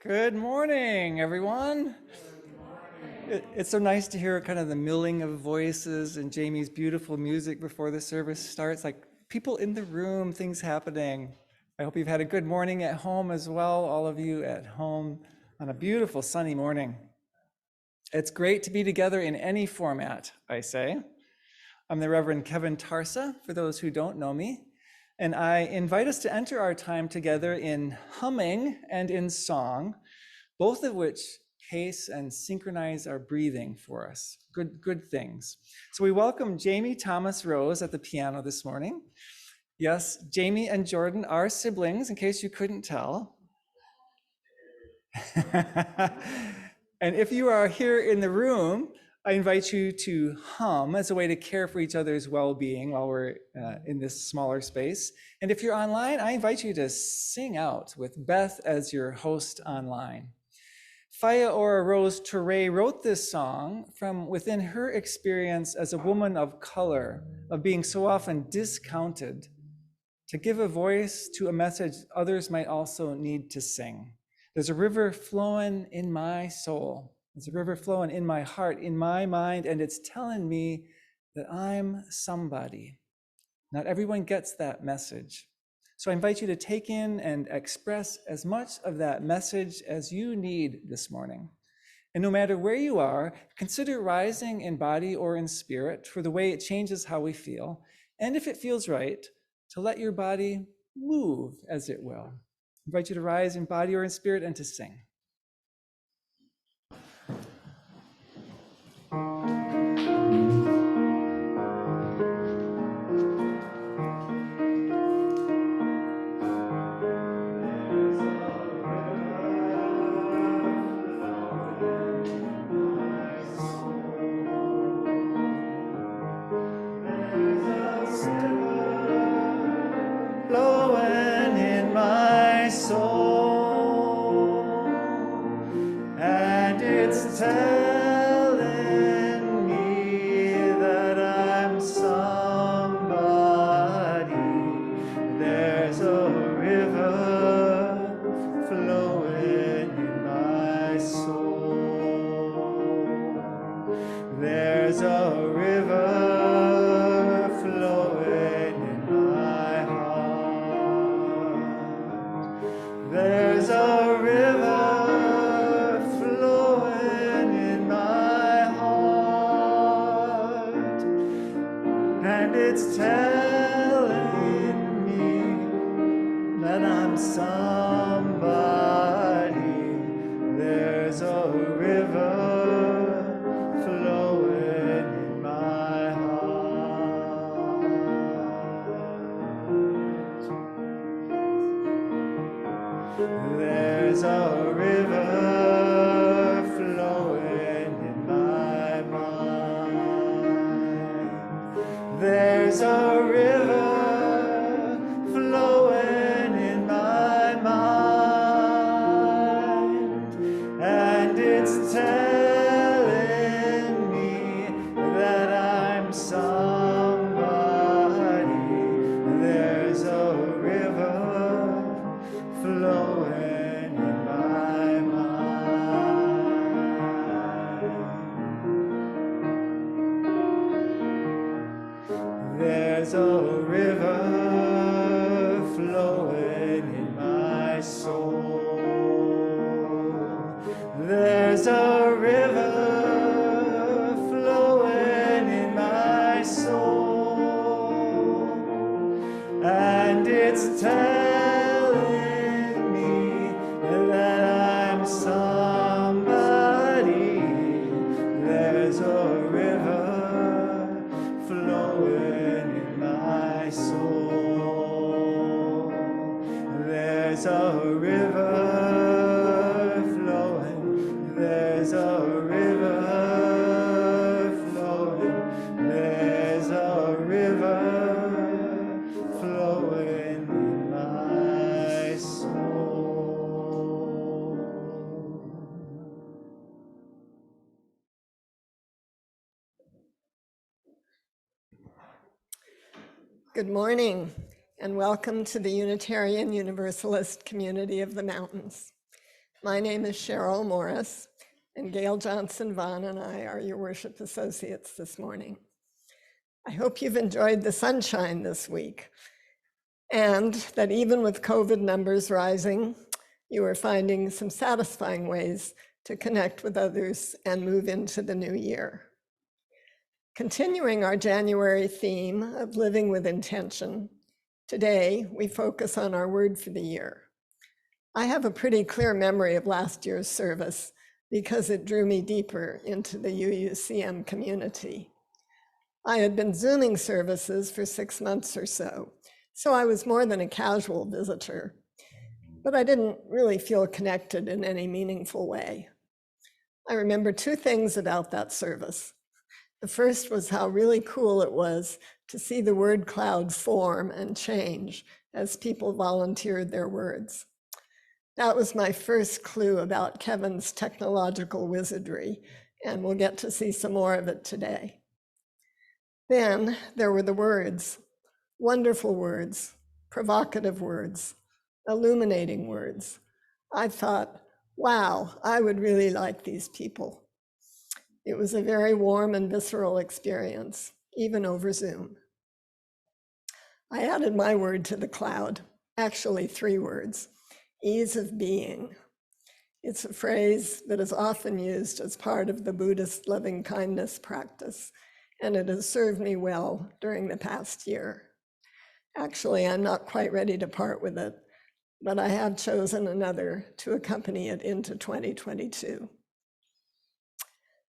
Good morning, everyone. It's so nice to hear kind of the milling of voices and Jamie's beautiful music before the service starts. Like people in the room, things happening. I hope you've had a good morning at home as well, all of you at home on a beautiful sunny morning. It's great to be together in any format, I say. I'm the Reverend Kevin Tarsa, for those who don't know me, and I invite us to enter our time together in humming and in song, both of which pace and synchronize our breathing for us. Good things. So we welcome Jamie Thomas Rose at the piano this morning. Yes, Jamie and Jordan are siblings, in case you couldn't tell. And if you are here in the room, I invite you to hum as a way to care for each other's well-being while we're in this smaller space. And if you're online, I invite you to sing out with Beth as your host online. Faya Ora Rose Touré wrote this song from within her experience as a woman of color, of being so often discounted, to give a voice to a message others might also need to sing. There's a river flowing in my soul. There's a river flowing in my heart, in my mind, and it's telling me that I'm somebody. Not everyone gets that message. So I invite you to take in and express as much of that message as you need this morning. And no matter where you are, consider rising in body or in spirit for the way it changes how we feel. And if it feels right, to let your body move as it will. I invite you to rise in body or in spirit and to sing. Flowing in my soul, and it's telling me that I'm somebody. There's a river flowing in my soul. There's a river flowing in my heart. There's a river flowing in my heart, and it's telling me that I'm somebody. There's a river flowing in my heart. There's a river flowing in my mind. There's a river flowing in my mind, and it's telling me that I'm somebody. There's a river flowing in my mind. There's a river flowing in my soul. There's a river flowing in my soul, and it's telling me that I'm somebody. There's a river flowing in my soul. There's a river flowing. There's a river flowing. There's a river flowing in my soul. Good morning, and welcome to the Unitarian Universalist Community of the Mountains. My name is Cheryl Morris, and Gail Johnson-Vaughan and I are your worship associates this morning. I hope you've enjoyed the sunshine this week, and that even with COVID numbers rising, you are finding some satisfying ways to connect with others and move into the new year. Continuing our January theme of living with intention, today we focus on our word for the year. I have a pretty clear memory of last year's service because it drew me deeper into the UUCM community. I had been Zooming services for 6 months or so I was more than a casual visitor, but I didn't really feel connected in any meaningful way. I remember 2 things about that service. The first was how really cool it was to see the word cloud form and change as people volunteered their words. That was my first clue about Kevin's technological wizardry, and we'll get to see some more of it today. Then there were the words, wonderful words, provocative words, illuminating words. I thought, wow, I would really like these people. It was a very warm and visceral experience, even over Zoom. I added my word to the cloud, actually 3 words, ease of being. It's a phrase that is often used as part of the Buddhist loving kindness practice, and it has served me well during the past year. Actually, I'm not quite ready to part with it, but I have chosen another to accompany it into 2022.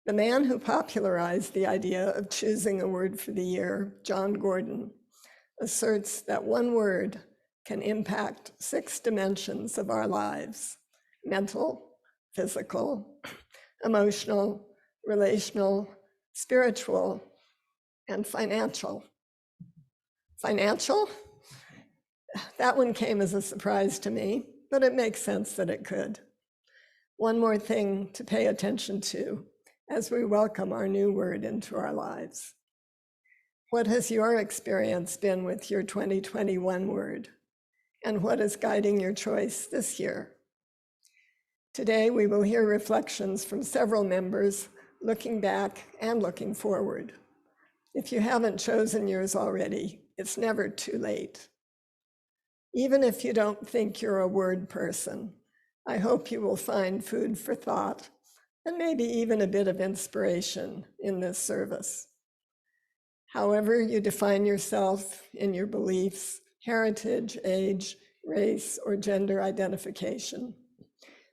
The man who popularized the idea of choosing a word for the year, John Gordon, asserts that one word can impact 6 dimensions of our lives: mental, physical, emotional, relational, spiritual, and financial. Financial? That one came as a surprise to me, but it makes sense that it could. One more thing to pay attention to as we welcome our new word into our lives. What has your experience been with your 2021 word? And what is guiding your choice this year? Today, we will hear reflections from several members, looking back and looking forward. If you haven't chosen yours already, it's never too late. Even if you don't think you're a word person, I hope you will find food for thought and maybe even a bit of inspiration in this service. However you define yourself in your beliefs, heritage, age, race, or gender identification,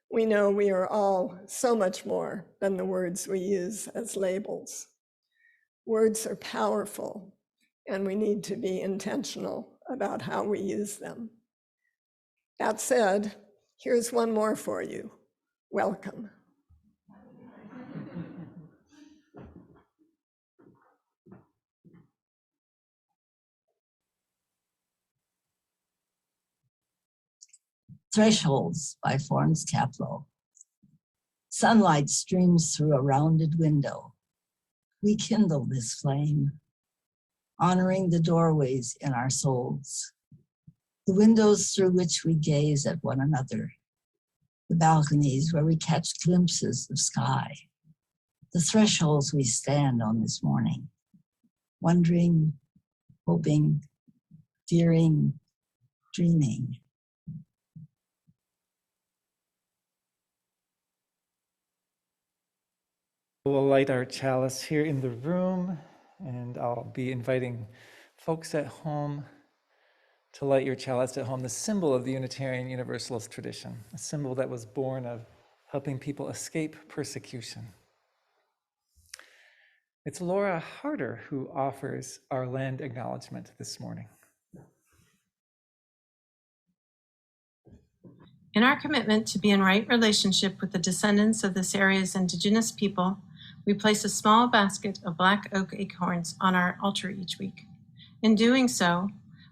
we know we are all so much more than the words we use as labels. Words are powerful, and we need to be intentional about how we use them. That said, here's one more for you. Welcome. Thresholds by Florence Caplow. Sunlight streams through a rounded window. We kindle this flame, honoring the doorways in our souls, the windows through which we gaze at one another, the balconies where we catch glimpses of sky, the thresholds we stand on this morning, wondering, hoping, fearing, dreaming. We'll light our chalice here in the room, and I'll be inviting folks at home to light your chalice at home, the symbol of the Unitarian Universalist tradition, a symbol that was born of helping people escape persecution. It's Laura Harder who offers our land acknowledgement this morning. In our commitment to be in right relationship with the descendants of this area's indigenous people, we place a small basket of black oak acorns on our altar each week. In doing so,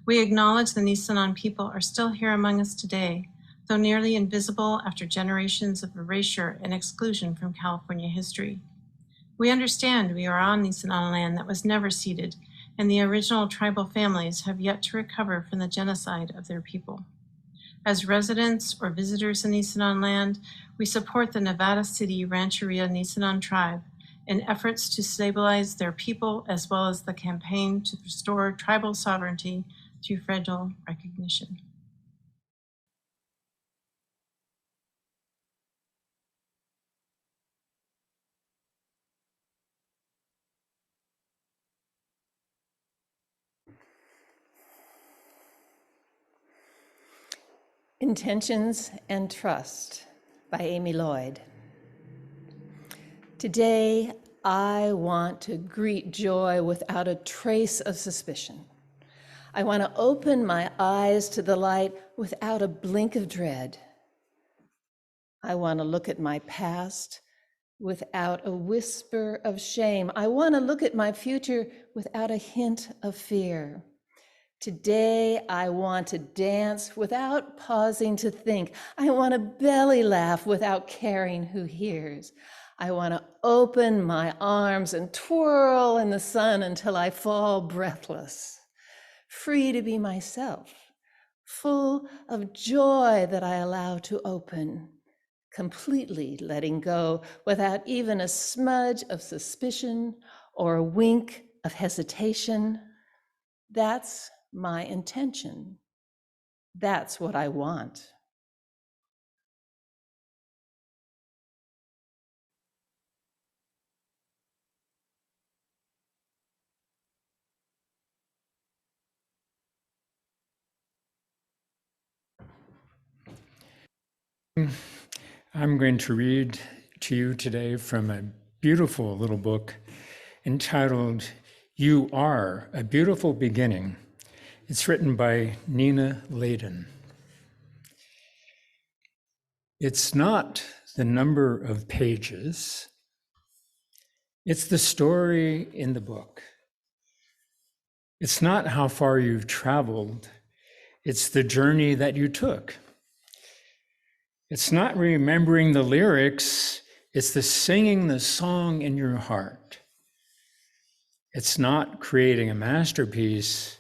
we acknowledge the Nisenan people are still here among us today, though nearly invisible after generations of erasure and exclusion from California history. We understand we are on Nisenan land that was never ceded, and the original tribal families have yet to recover from the genocide of their people. As residents or visitors in Nisenan land, we support the Nevada City Rancheria Nisenan tribe in efforts to stabilize their people, as well as the campaign to restore tribal sovereignty through federal recognition. Intentions and Trust by Amy Lloyd. Today, I want to greet joy without a trace of suspicion. I want to open my eyes to the light without a blink of dread. I want to look at my past without a whisper of shame. I want to look at my future without a hint of fear. Today, I want to dance without pausing to think. I want to belly laugh without caring who hears. I want to open my arms and twirl in the sun until I fall breathless, free to be myself, full of joy that I allow to open, completely letting go without even a smudge of suspicion or a wink of hesitation. That's my intention. That's what I want. I'm going to read to you today from a beautiful little book entitled You Are a Beautiful Beginning. It's written by Nina Layden. It's not the number of pages, it's the story in the book. It's not how far you've traveled, it's the journey that you took. It's not remembering the lyrics, it's the singing the song in your heart. It's not creating a masterpiece,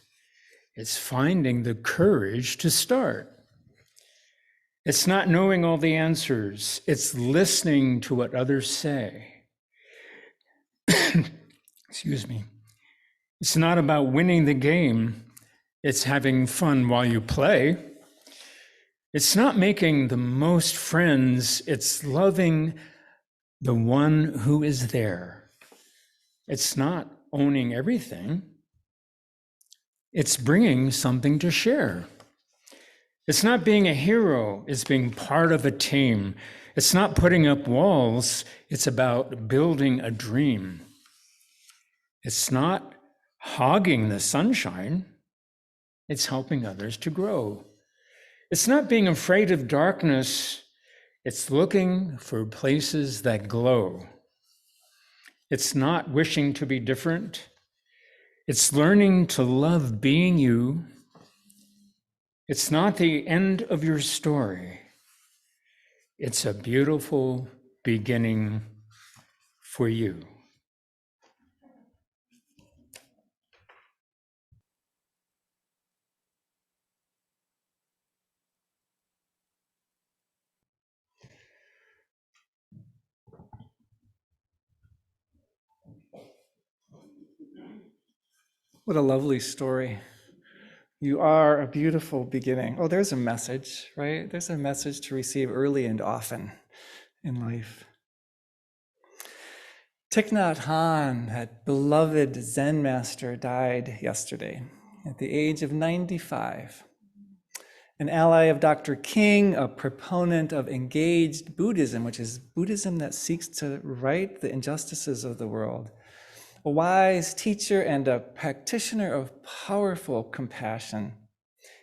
it's finding the courage to start. It's not knowing all the answers, it's listening to what others say. Excuse me. It's not about winning the game, it's having fun while you play. It's not making the most friends, it's loving the one who is there. It's not owning everything, it's bringing something to share. It's not being a hero, it's being part of a team. It's not putting up walls, it's about building a dream. It's not hogging the sunshine, it's helping others to grow. It's not being afraid of darkness, it's looking for places that glow. It's not wishing to be different, it's learning to love being you. It's not the end of your story, it's a beautiful beginning for you. What a lovely story. You are a beautiful beginning. Oh, there's a message, right? There's a message to receive early and often in life. Thich Nhat Hanh, that beloved Zen master, died yesterday at the age of 95. An ally of Dr. King, a proponent of engaged Buddhism, which is Buddhism that seeks to right the injustices of the world. A wise teacher and a practitioner of powerful compassion.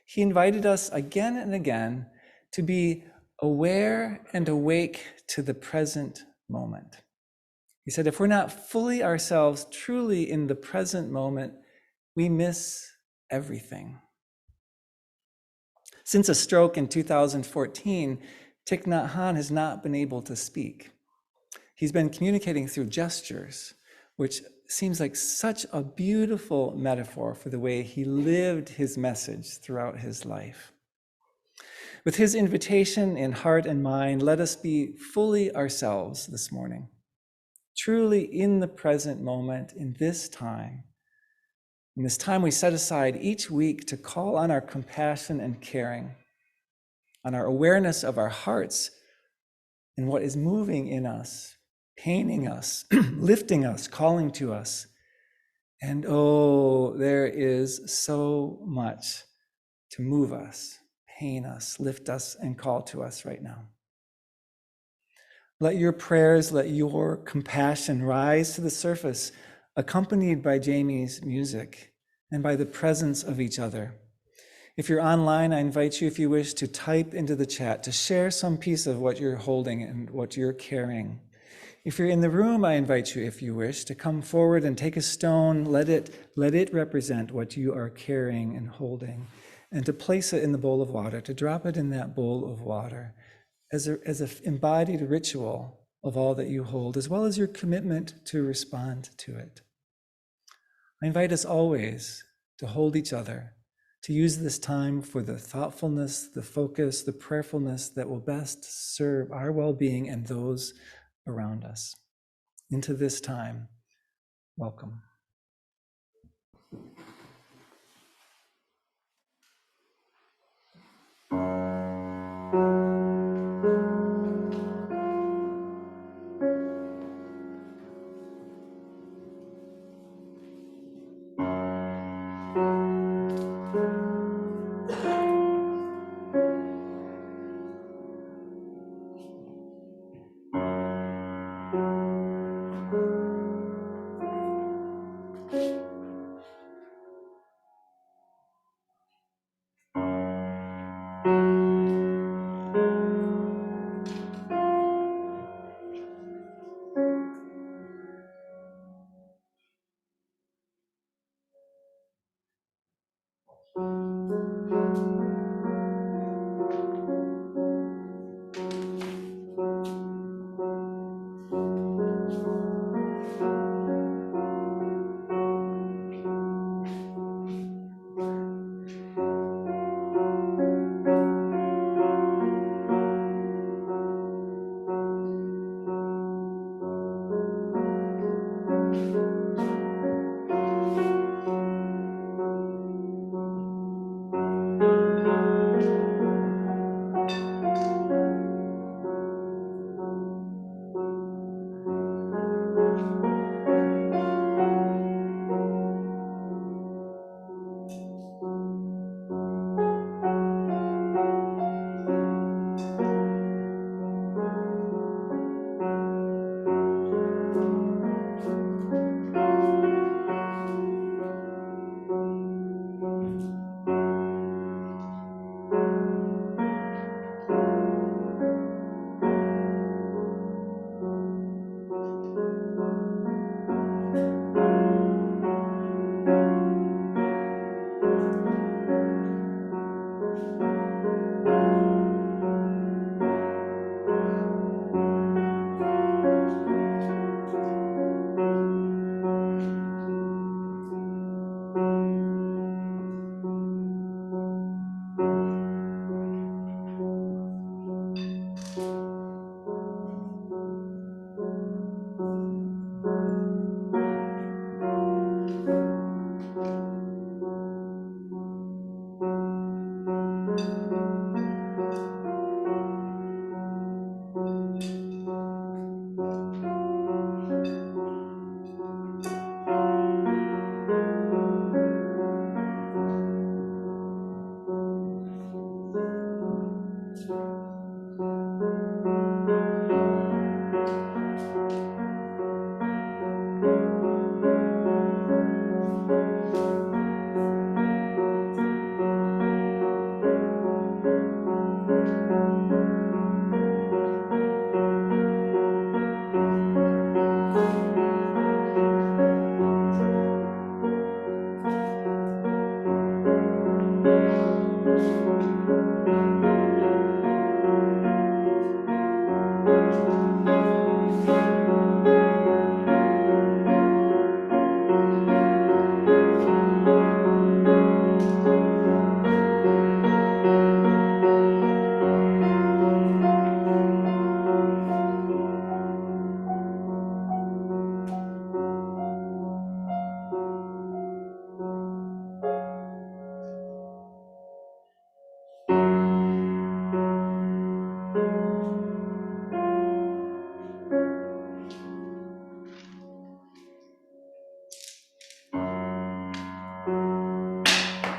He invited us again and again to be aware and awake to the present moment. He said, if we're not fully ourselves, truly in the present moment, we miss everything. Since a stroke in 2014, Thich Nhat Hanh has not been able to speak. He's been communicating through gestures, which seems like such a beautiful metaphor for the way he lived his message throughout his life. With his invitation in heart and mind, let us be fully ourselves this morning, truly in the present moment, in this time we set aside each week to call on our compassion and caring, on our awareness of our hearts and what is moving in us, paining us, lifting us, calling to us. And oh, there is so much to move us, pain us, lift us, and call to us right now. Let your prayers, let your compassion rise to the surface, accompanied by Jamie's music and by the presence of each other. If you're online, I invite you, if you wish, to type into the chat, to share some piece of what you're holding and what you're carrying. If you're in the room, I invite you, if you wish, to come forward and take a stone, let it represent what you are carrying and holding, and to place it in the bowl of water, to drop it in that bowl of water as an embodied ritual of all that you hold, as well as your commitment to respond to it. I invite us always to hold each other, to use this time for the thoughtfulness, the focus, the prayerfulness that will best serve our well-being and those around us. Into this time, welcome.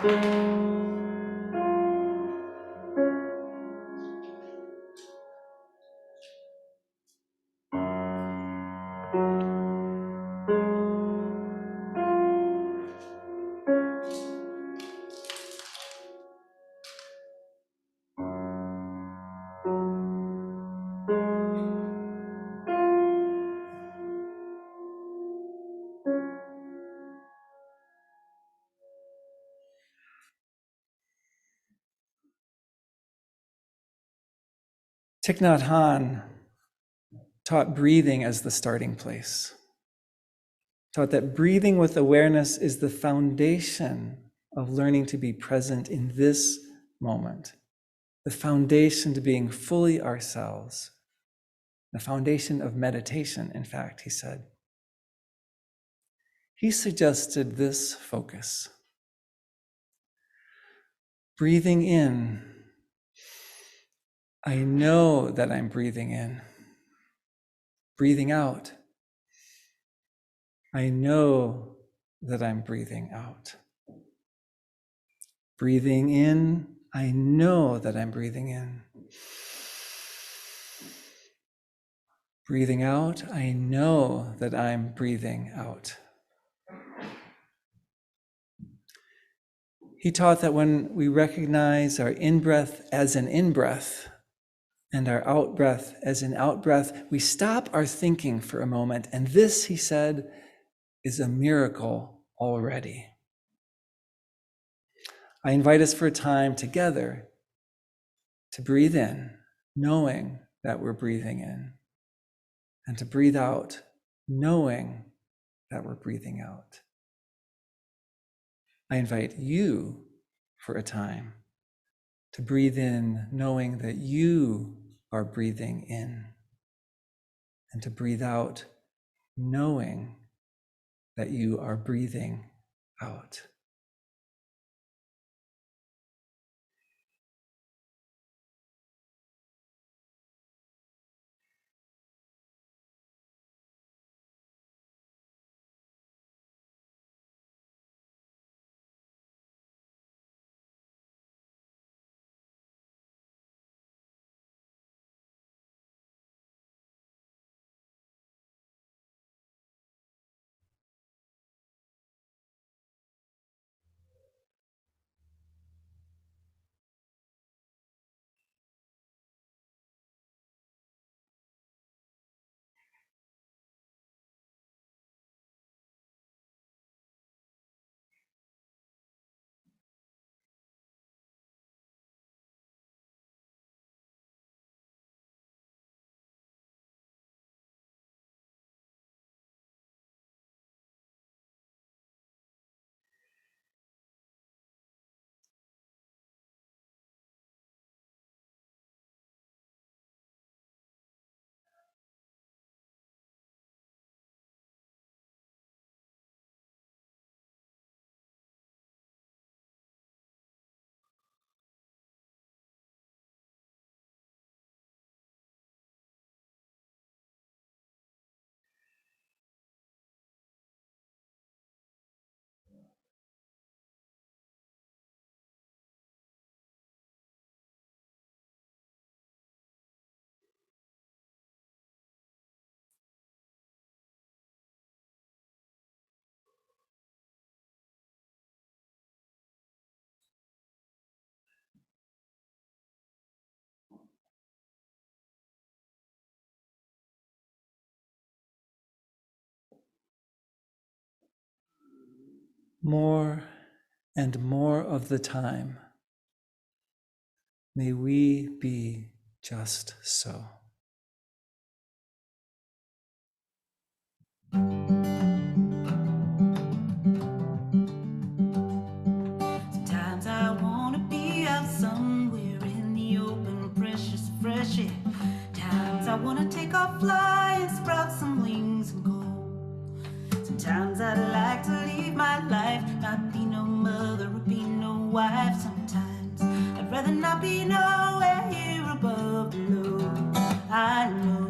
Thich Nhat Hanh taught breathing as the starting place, taught that breathing with awareness is the foundation of learning to be present in this moment, the foundation to being fully ourselves, the foundation of meditation, in fact, he said. He suggested this focus. Breathing in, I know that I'm breathing in. Breathing out, I know that I'm breathing out. Breathing in, I know that I'm breathing in. Breathing out, I know that I'm breathing out. He taught that when we recognize our in-breath as an in-breath and our out-breath as an out-breath, we stop our thinking for a moment. And this, he said, is a miracle already. I invite us for a time together to breathe in, knowing that we're breathing in, and to breathe out, knowing that we're breathing out. I invite you for a time to breathe in, knowing that you are breathing in, and to breathe out, knowing that you are breathing out. More and more of the time, may we be just so. Sometimes I want to be out somewhere in the open, precious, fresh air. Times I want to take off, fly, and sprout some wings and go. Sometimes I'd like to leave my life, not be no mother or be no wife. Sometimes I'd rather not be nowhere here above below. I know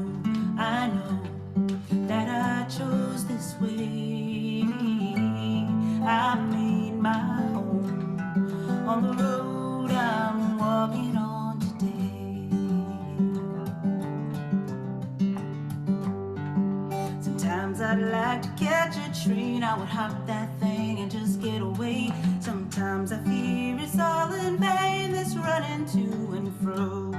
that I chose this way. I made my home Sometimes I'd like to catch a train, I would hop that thing and just get away. Sometimes I fear it's all in vain, this running to and fro.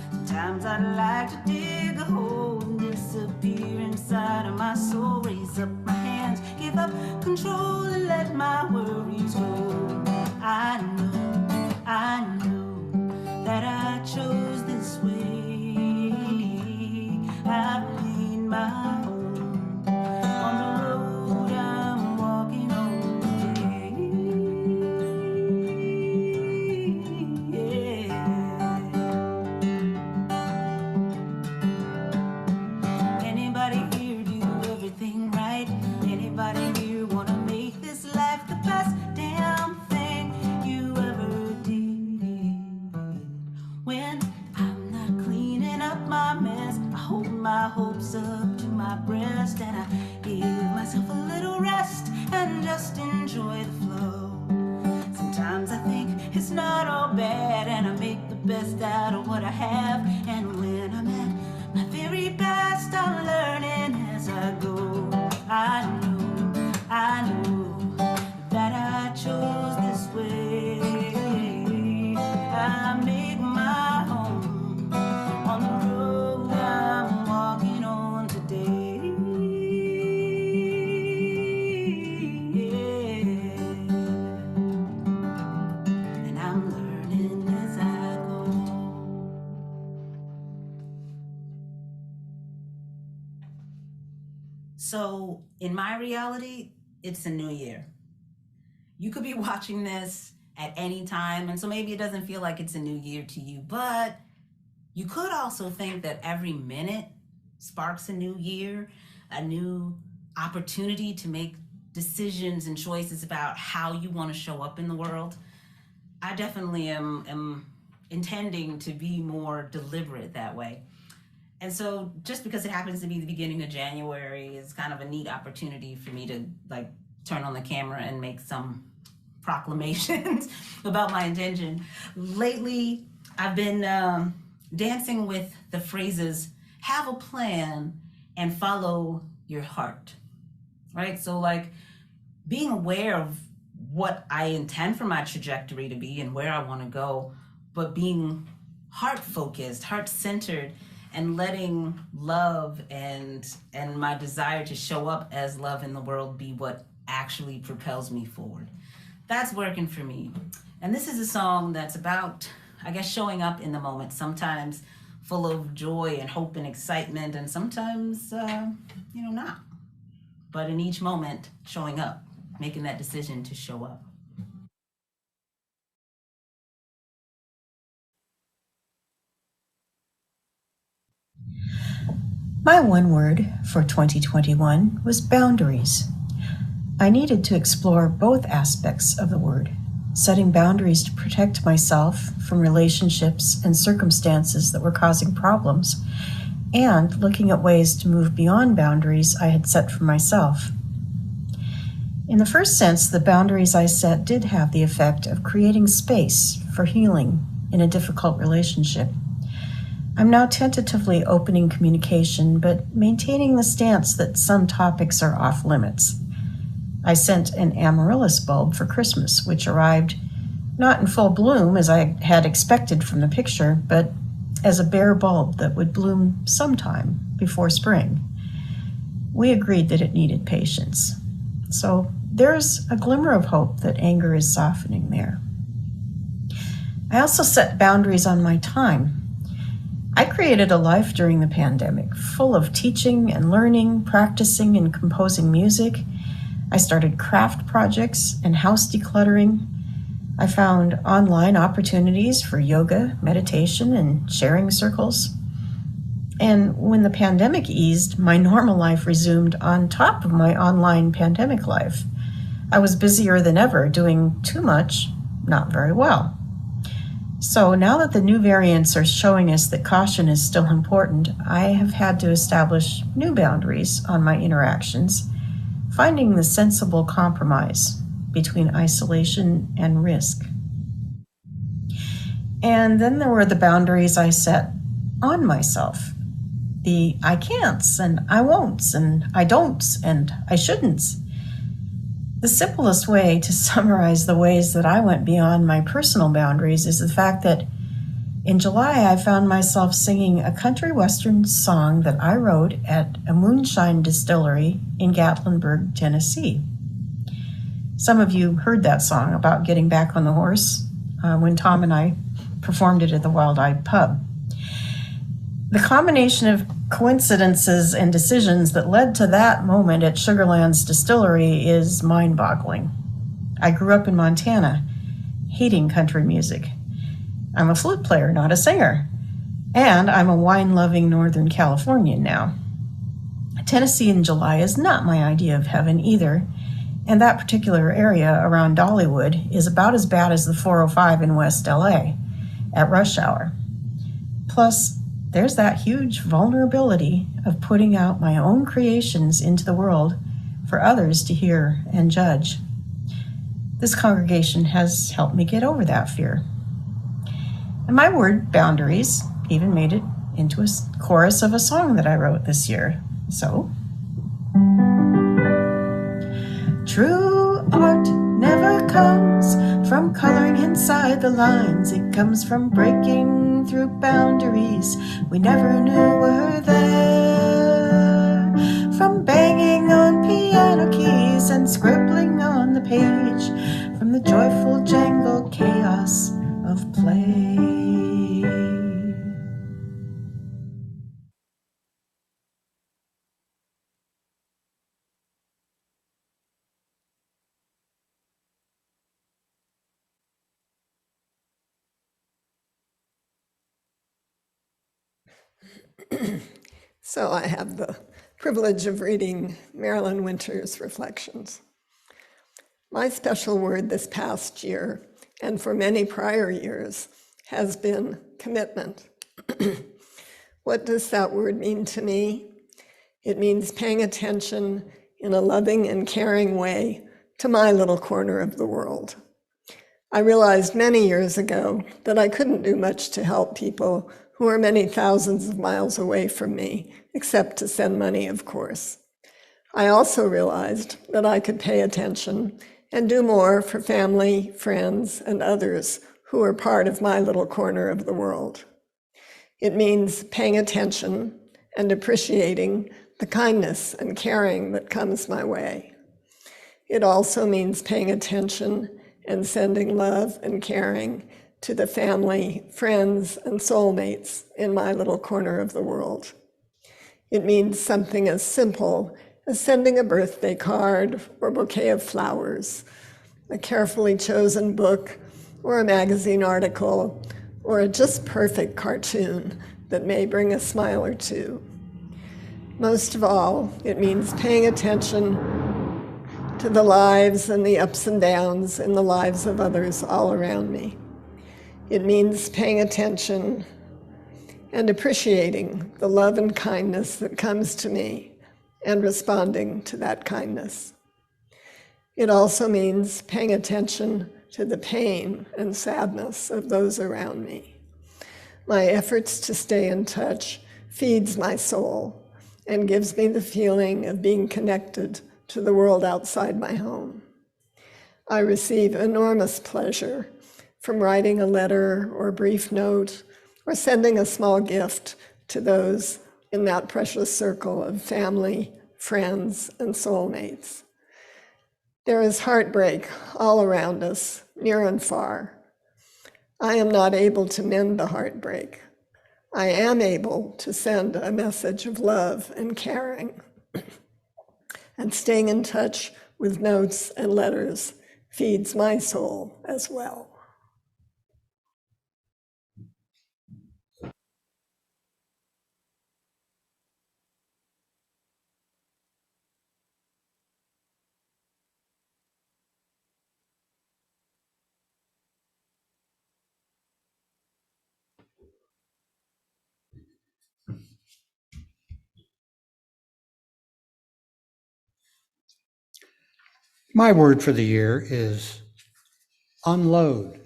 Sometimes I'd like to dig a hole and disappear inside of my soul. Raise up my hands, give up control and let my worries go. I know that I chose this way. I've made my home on the road I'm walking on today. Yeah. Anybody here do everything right? Anybody here wanna make this life the best damn thing you ever did? When I'm not cleaning up my mess, I hold my hopes up to my breast and I give myself a little rest and just enjoy the flow. Sometimes I think it's not all bad and I make the best out of what I have. And when I'm at my very best, I'm learning as I go. I know that I chose this way. I make my home on the road I'm walking on today. Yeah. And I'm learning as I go. So, in my reality, it's a new year. You could be watching this at any time, and so maybe it doesn't feel like it's a new year to you, but you could also think that every minute sparks a new year, a new opportunity to make decisions and choices about how you want to show up in the world. I definitely am intending to be more deliberate that way. And so just because it happens to be the beginning of January is kind of a neat opportunity for me to like turn on the camera and make some proclamations about my intention. Lately, I've been dancing with the phrases, have a plan and follow your heart, right? So like being aware of what I intend for my trajectory to be and where I want to go, but being heart-focused, heart-centered, and letting love and my desire to show up as love in the world be what actually propels me forward. That's working for me. And this is a song that's about, I guess, showing up in the moment, sometimes full of joy and hope and excitement, and sometimes, not. But in each moment, showing up, making that decision to show up. My one word for 2021 was boundaries. I needed to explore both aspects of the word, setting boundaries to protect myself from relationships and circumstances that were causing problems, and looking at ways to move beyond boundaries I had set for myself. In the first sense, the boundaries I set did have the effect of creating space for healing in a difficult relationship. I'm now tentatively opening communication, but maintaining the stance that some topics are off limits. I sent an amaryllis bulb for Christmas, which arrived not in full bloom as I had expected from the picture, but as a bare bulb that would bloom sometime before spring. We agreed that it needed patience. So there's a glimmer of hope that anger is softening there. I also set boundaries on my time. I created a life during the pandemic, full of teaching and learning, practicing and composing music. I started craft projects and house decluttering. I found online opportunities for yoga, meditation, and sharing circles. And when the pandemic eased, my normal life resumed on top of my online pandemic life. I was busier than ever, doing too much, not very well. So now that the new variants are showing us that caution is still important, I have had to establish new boundaries on my interactions, finding the sensible compromise between isolation and risk. And then there were the boundaries I set on myself. The I can'ts and I won'ts and I don'ts and I shouldn'ts. The simplest way to summarize the ways that I went beyond my personal boundaries is the fact that in July, I found myself singing a country western song that I wrote at a moonshine distillery in Gatlinburg, Tennessee. Some of you heard that song about getting back on the horse when Tom and I performed it at the Wild Eye Pub. The combination of coincidences and decisions that led to that moment at Sugarland's distillery is mind-boggling. I grew up in Montana, hating country music. I'm a flute player, not a singer. And I'm a wine-loving Northern Californian now. Tennessee in July is not my idea of heaven either, and that particular area around Dollywood is about as bad as the 405 in West LA at rush hour. Plus, there's that huge vulnerability of putting out my own creations into the world for others to hear and judge. This congregation has helped me get over that fear. And my word, boundaries, even made it into a chorus of a song that I wrote this year. So, true art never comes from coloring inside the lines. It comes from breaking through boundaries we never knew were there. From banging on piano keys and scribbling on the page. From the joyful jangle chaos of play. So I have the privilege of reading Marilyn Winter's reflections. My special word this past year, and for many prior years, has been commitment. What does that word mean to me? It means paying attention in a loving and caring way to my little corner of the world. I realized many years ago that I couldn't do much to help people who are many thousands of miles away from me, except to send money, of course. I also realized that I could pay attention and do more for family, friends, and others who are part of my little corner of the world. It means paying attention and appreciating the kindness and caring that comes my way. It also means paying attention and sending love and caring to the family, friends, and soulmates in my little corner of the world. It means something as simple as sending a birthday card or bouquet of flowers, a carefully chosen book or a magazine article, or a just perfect cartoon that may bring a smile or two. Most of all, it means paying attention to the lives and the ups and downs in the lives of others all around me. It means paying attention and appreciating the love and kindness that comes to me and responding to that kindness. It also means paying attention to the pain and sadness of those around me. My efforts to stay in touch feeds my soul and gives me the feeling of being connected to the world outside my home. I receive enormous pleasure from writing a letter or a brief note or sending a small gift to those in that precious circle of family, friends, and soulmates. There is heartbreak all around us, near and far. I am not able to mend the heartbreak. I am able to send a message of love and caring. And staying in touch with notes and letters feeds my soul as well. My word for the year is unload.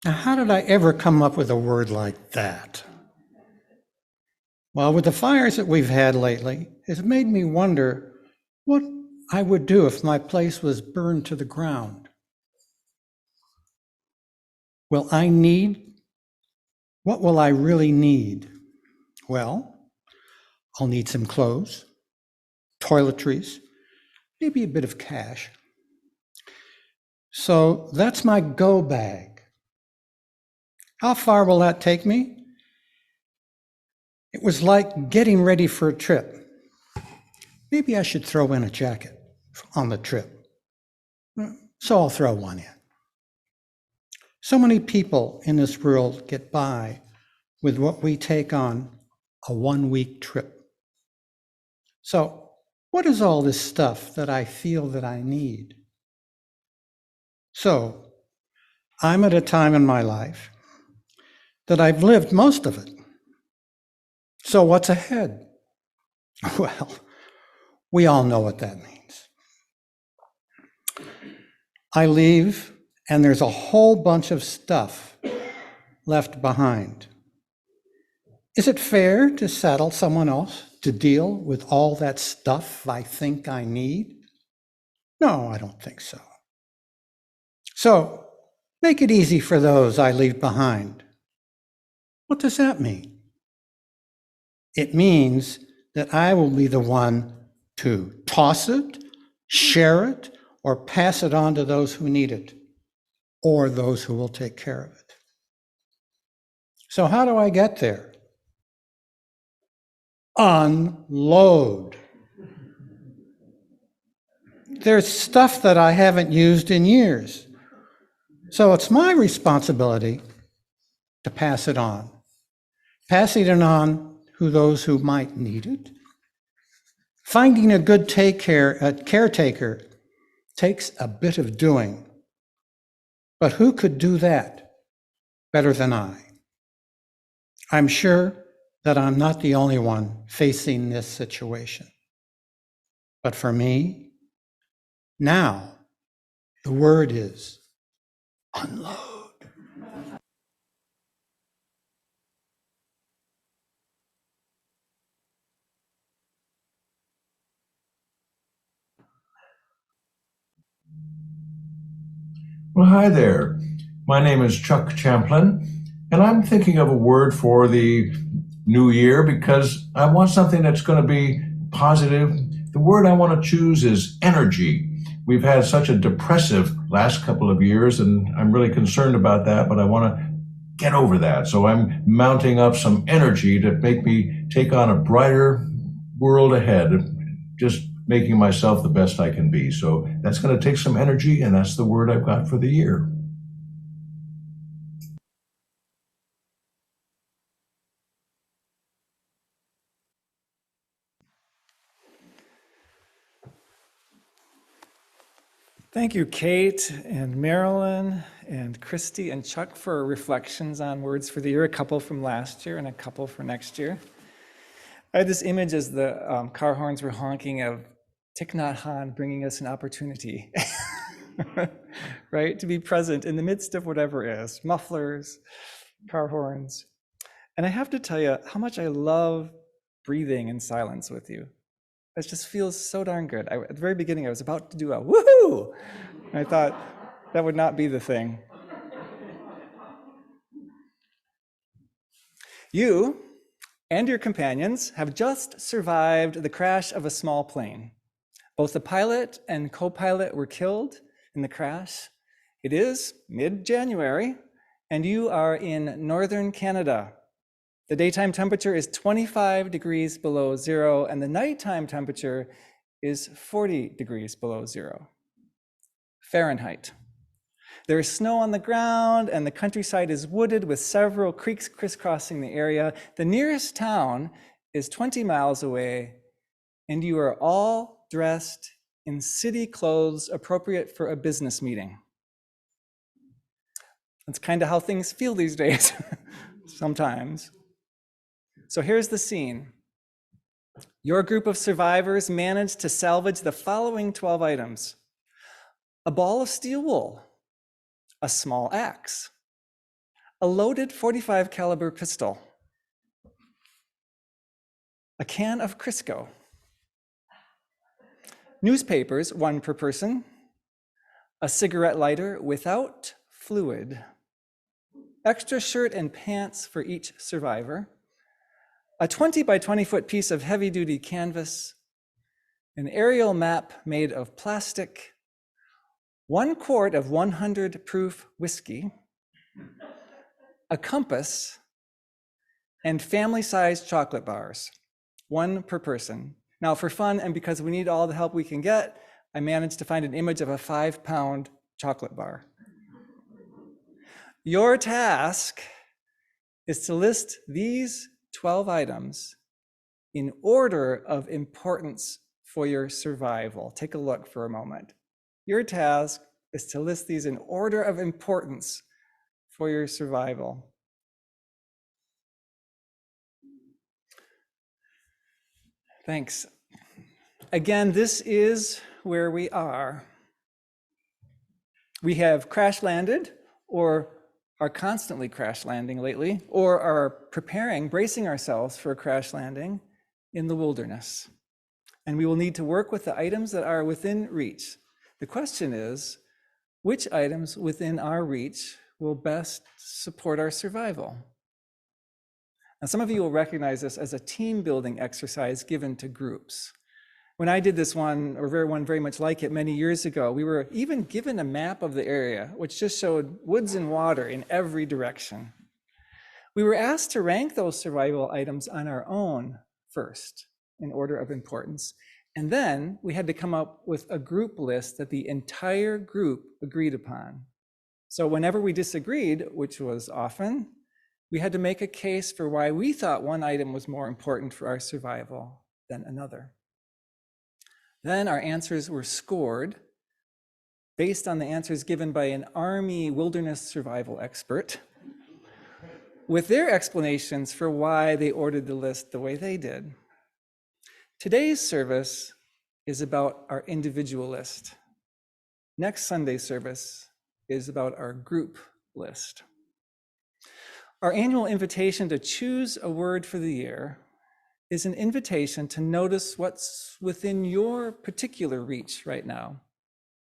Now, how did I ever come up with a word like that? Well, with the fires that we've had lately, it's made me wonder what I would do if my place was burned to the ground. What will I really need? Well, I'll need some clothes, toiletries, maybe a bit of cash. So that's my go bag. How far will that take me? It was like getting ready for a trip. Maybe I should throw in a jacket on the trip. So I'll throw one in. So many people in this world get by with what we take on a 1-week trip. So what is all this stuff that I feel that I need? So I'm at a time in my life that I've lived most of it. So what's ahead? Well, we all know what that means. I leave, and there's a whole bunch of stuff left behind. Is it fair to saddle someone else to deal with all that stuff I think I need? No, I don't think so. So make it easy for those I leave behind. What does that mean? It means that I will be the one to toss it, share it, or pass it on to those who need it, or those who will take care of it. So how do I get there? Unload. There's stuff that I haven't used in years. So it's my responsibility to pass it on. Passing it on to those who might need it. Finding a good caretaker takes a bit of doing. But who could do that better than I? I'm sure that I'm not the only one facing this situation. But for me, now, the word is unload. Well, hi there. My name is Chuck Champlin, and I'm thinking of a word for the new year because I want something that's going to be positive. The word I want to choose is energy. We've had such a depressive last couple of years, and I'm really concerned about that, but I want to get over that. So I'm mounting up some energy to make me take on a brighter world ahead, just making myself the best I can be. So that's going to take some energy, and that's the word I've got for the year. Thank you, Kate and Marilyn and Christy and Chuck for reflections on words for the year, a couple from last year and a couple for next year. I had this image as the car horns were honking of Thich Nhat Hanh bringing us an opportunity, right? To be present in the midst of whatever is, mufflers, car horns. And I have to tell you how much I love breathing in silence with you. It just feels so darn good. At the very beginning, I was about to do a woohoo. I thought that would not be the thing. You and your companions have just survived the crash of a small plane. Both the pilot and co-pilot were killed in the crash. It is mid-January, and you are in northern Canada. The daytime temperature is 25 degrees below zero, and the nighttime temperature is 40 degrees below zero Fahrenheit. There is snow on the ground, and the countryside is wooded with several creeks crisscrossing the area. The nearest town is 20 miles away, and you are all dressed in city clothes appropriate for a business meeting. That's kind of how things feel these days, sometimes. So here's the scene. Your group of survivors managed to salvage the following 12 items: a ball of steel wool, a small axe, a loaded .45 caliber pistol, a can of Crisco, newspapers, 1 per person, a cigarette lighter without fluid, extra shirt and pants for each survivor, a 20 by 20 foot piece of heavy duty canvas, an aerial map made of plastic, 1 quart of 100 proof whiskey, a compass, and family-sized chocolate bars, 1 per person. Now for fun and because we need all the help we can get, I managed to find an image of a 5-pound chocolate bar. Your task is to list these 12 items in order of importance for your survival. Take a look for a moment. Your task is to list these in order of importance for your survival. Thanks. Again, this is where we are. We have crash landed, or are constantly crash landing lately, or are preparing, bracing ourselves for a crash landing in the wilderness. And we will need to work with the items that are within reach. The question is, which items within our reach will best support our survival? Now, some of you will recognize this as a team building exercise given to groups. When I did this one, or one very much like it many years ago, we were even given a map of the area, which just showed woods and water in every direction. We were asked to rank those survival items on our own first, in order of importance. And then we had to come up with a group list that the entire group agreed upon. So whenever we disagreed, which was often, we had to make a case for why we thought one item was more important for our survival than another. Then our answers were scored based on the answers given by an Army wilderness survival expert, with their explanations for why they ordered the list the way they did. Today's service is about our individual list. Next Sunday's service is about our group list. Our annual invitation to choose a word for the year is an invitation to notice what's within your particular reach right now,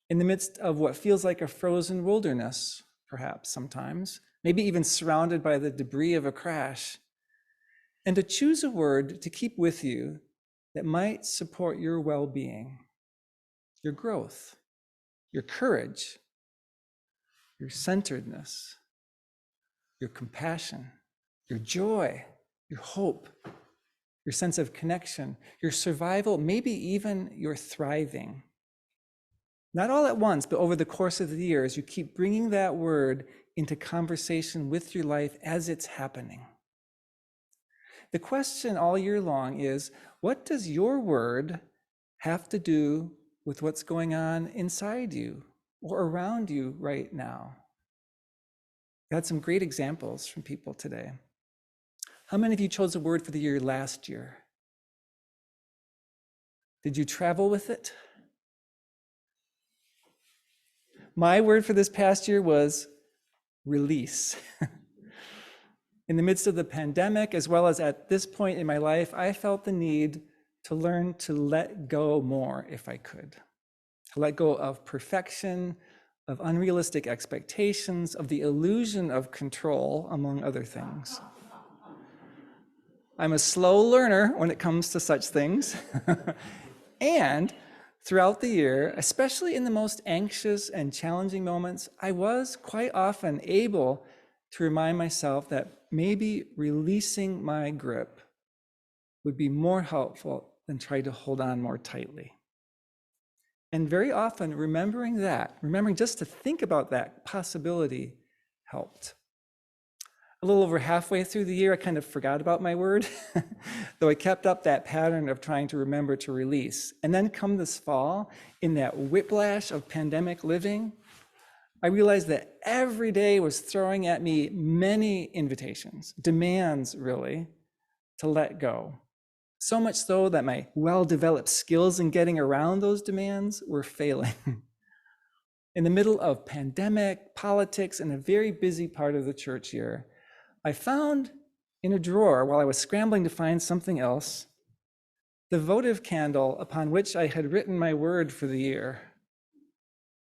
in the midst of what feels like a frozen wilderness, perhaps sometimes, maybe even surrounded by the debris of a crash, and to choose a word to keep with you that might support your well-being, your growth, your courage, your centeredness, your compassion, your joy, your hope, your sense of connection, your survival, maybe even your thriving. Not all at once, but over the course of the years, you keep bringing that word into conversation with your life as it's happening. The question all year long is, what does your word have to do with what's going on inside you or around you right now? I had some great examples from people today. How many of you chose a word for the year last year? Did you travel with it? My word for this past year was release. In the midst of the pandemic, as well as at this point in my life, I felt the need to learn to let go more if I could. To let go of perfection, of unrealistic expectations, of the illusion of control, among other things. I'm a slow learner when it comes to such things. And throughout the year, especially in the most anxious and challenging moments, I was quite often able to remind myself that maybe releasing my grip would be more helpful than trying to hold on more tightly. And very often remembering just to think about that possibility helped. A little over halfway through the year, I kind of forgot about my word, though I kept up that pattern of trying to remember to release. And then come this fall, in that whiplash of pandemic living, I realized that every day was throwing at me many invitations, demands really, to let go. So much so that my well-developed skills in getting around those demands were failing. In the middle of pandemic, politics, and a very busy part of the church year, I found in a drawer, while I was scrambling to find something else, the votive candle upon which I had written my word for the year,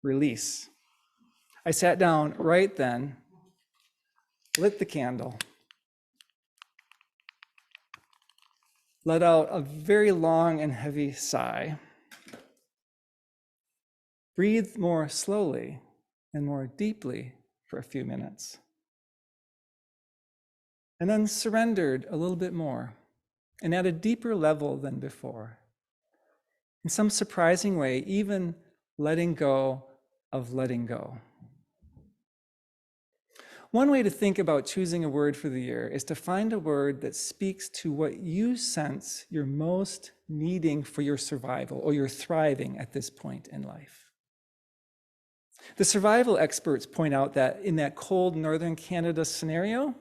release. I sat down right then, lit the candle, let out a very long and heavy sigh, breathed more slowly and more deeply for a few minutes, and then surrendered a little bit more and at a deeper level than before. In some surprising way, even letting go of letting go. One way to think about choosing a word for the year is to find a word that speaks to what you sense you're most needing for your survival or your thriving at this point in life. The survival experts point out that in that cold northern Canada scenario,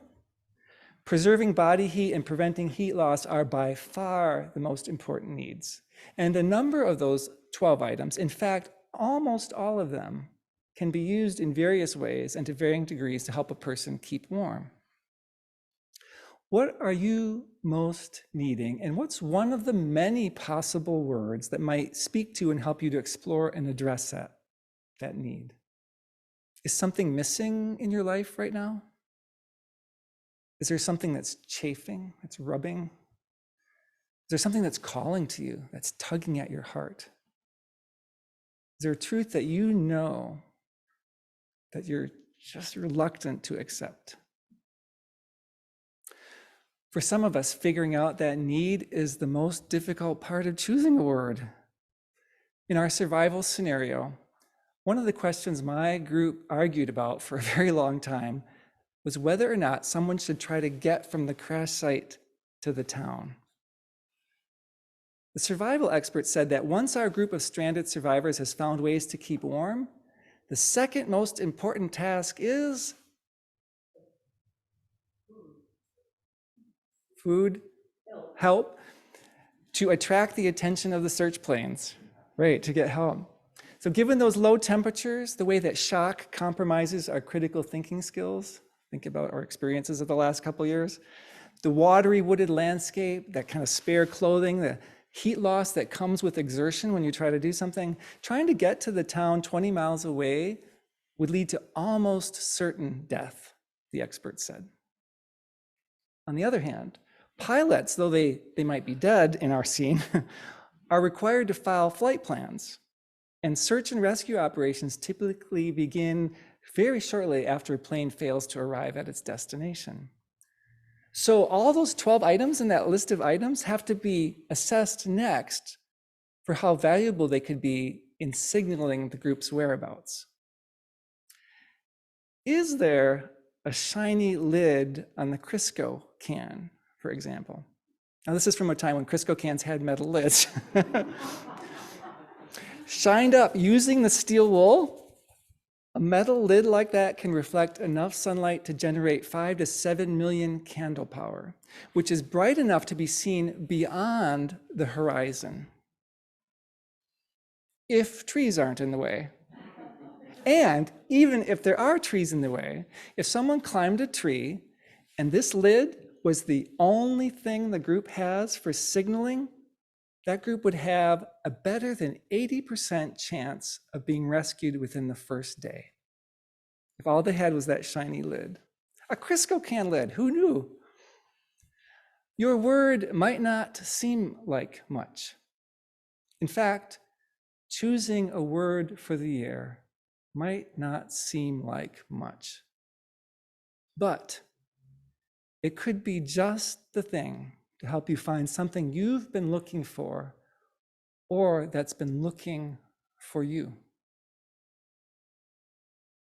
preserving body heat and preventing heat loss are by far the most important needs. And a number of those 12 items, in fact, almost all of them, can be used in various ways and to varying degrees to help a person keep warm. What are you most needing? And what's one of the many possible words that might speak to and help you to explore and address that need? Is something missing in your life right now? Is there something that's chafing, that's rubbing? Is there something that's calling to you, that's tugging at your heart? Is there a truth that you know that you're just reluctant to accept? For some of us, figuring out that need is the most difficult part of choosing a word. In our survival scenario, one of the questions my group argued about for a very long time was whether or not someone should try to get from the crash site to the town. The survival expert said that once our group of stranded survivors has found ways to keep warm, the second most important task is food, help, to attract the attention of the search planes, right, to get help. So given those low temperatures, the way that shock compromises our critical thinking skills, think about our experiences of the last couple of years, the watery wooded landscape, that kind of spare clothing, the heat loss that comes with exertion when you try to do something, trying to get to the town 20 miles away would lead to almost certain death, the experts said. On the other hand, pilots, though they might be dead in our scene, are required to file flight plans. And search and rescue operations typically begin very shortly after a plane fails to arrive at its destination. So all those 12 items in that list of items have to be assessed next for how valuable they could be in signaling the group's whereabouts. Is there a shiny lid on the Crisco can, for example? Now this is from a time when Crisco cans had metal lids. Shined up using the steel wool, a metal lid like that can reflect enough sunlight to generate 5 to 7 million candle power, which is bright enough to be seen beyond the horizon, if trees aren't in the way. And even if there are trees in the way, if someone climbed a tree and this lid was the only thing the group has for signaling, that group would have a better than 80% chance of being rescued within the first day, if all they had was that shiny lid. A Crisco can lid, who knew? Your word might not seem like much. In fact, choosing a word for the year might not seem like much. But it could be just the thing to help you find something you've been looking for or that's been looking for you.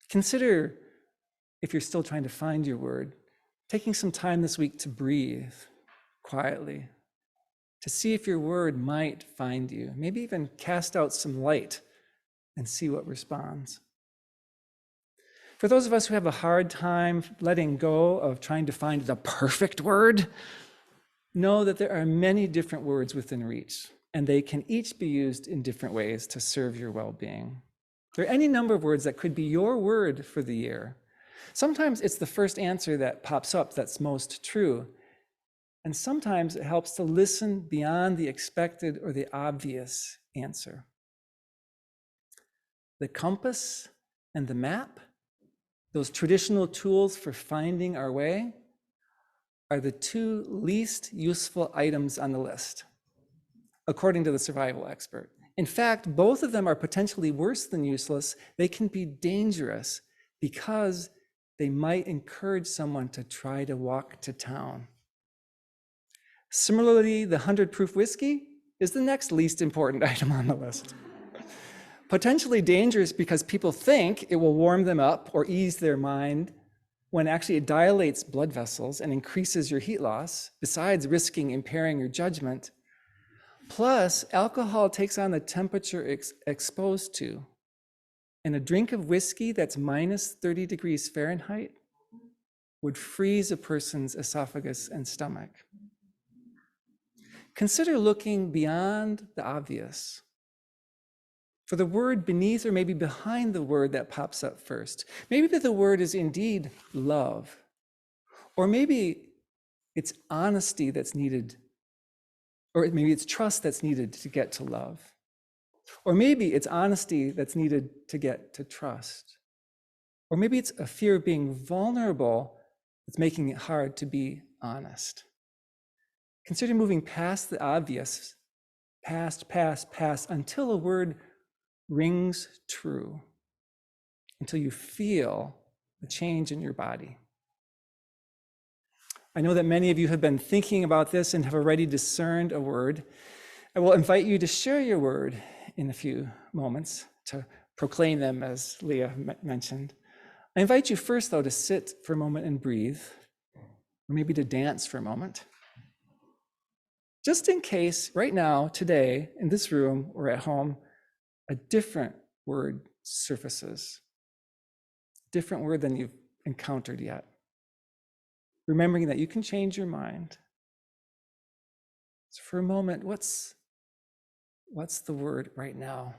Consider, if you're still trying to find your word, taking some time this week to breathe quietly, to see if your word might find you, maybe even cast out some light and see what responds. For those of us who have a hard time letting go of trying to find the perfect word, know that there are many different words within reach, and they can each be used in different ways to serve your well-being. There are any number of words that could be your word for the year. Sometimes it's the first answer that pops up that's most true. And sometimes it helps to listen beyond the expected or the obvious answer. The compass and the map, those traditional tools for finding our way, are the two least useful items on the list, according to the survival expert. In fact, both of them are potentially worse than useless. They can be dangerous because they might encourage someone to try to walk to town. Similarly, the 100-proof whiskey is the next least important item on the list. Potentially dangerous because people think it will warm them up or ease their mind, when actually it dilates blood vessels and increases your heat loss, besides risking impairing your judgment. Plus, alcohol takes on the temperature exposed to. And a drink of whiskey that's minus 30 degrees Fahrenheit would freeze a person's esophagus and stomach. Consider looking beyond the obvious for the word beneath or maybe behind the word that pops up first. Maybe the word is indeed love, or maybe it's honesty that's needed, or maybe it's trust that's needed to get to love, or maybe it's honesty that's needed to get to trust, or maybe it's a fear of being vulnerable that's making it hard to be honest. Consider moving past the obvious, past, until a word rings true, until you feel the change in your body. I know that many of you have been thinking about this and have already discerned a word. I will invite you to share your word in a few moments, to proclaim them, as Leah mentioned. I invite you first, though, to sit for a moment and breathe, or maybe to dance for a moment. Just in case right now, today, in this room or at home, a different word surfaces, different word than you've encountered yet. Remembering that you can change your mind. So for a moment, what's the word right now?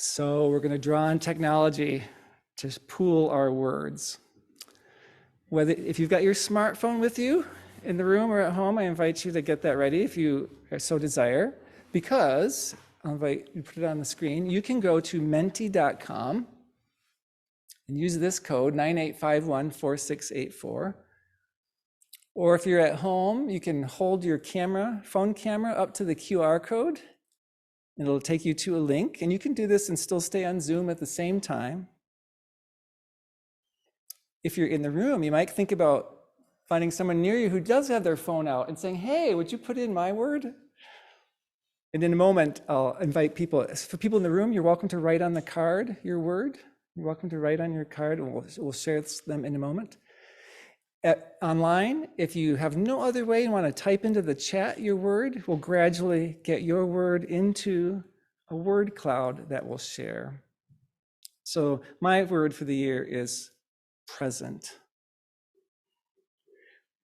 So we're going to draw on technology to pool our words. If you've got your smartphone with you in the room or at home, I invite you to get that ready if you so desire, because I'll invite you to put it on the screen. You can go to menti.com and use this code 98514684. Or if you're at home, you can hold your phone camera up to the QR code. It'll take you to a link, and you can do this and still stay on Zoom at the same time. If you're in the room, you might think about finding someone near you who does have their phone out and saying, hey, would you put in my word? And in a moment, I'll invite people. For people in the room, you're welcome to write on the card your word. You're welcome to write on your card, and we'll share them in a moment. Online, if you have no other way and want to type into the chat your word, we'll gradually get your word into a word cloud that we'll share. So my word for the year is present.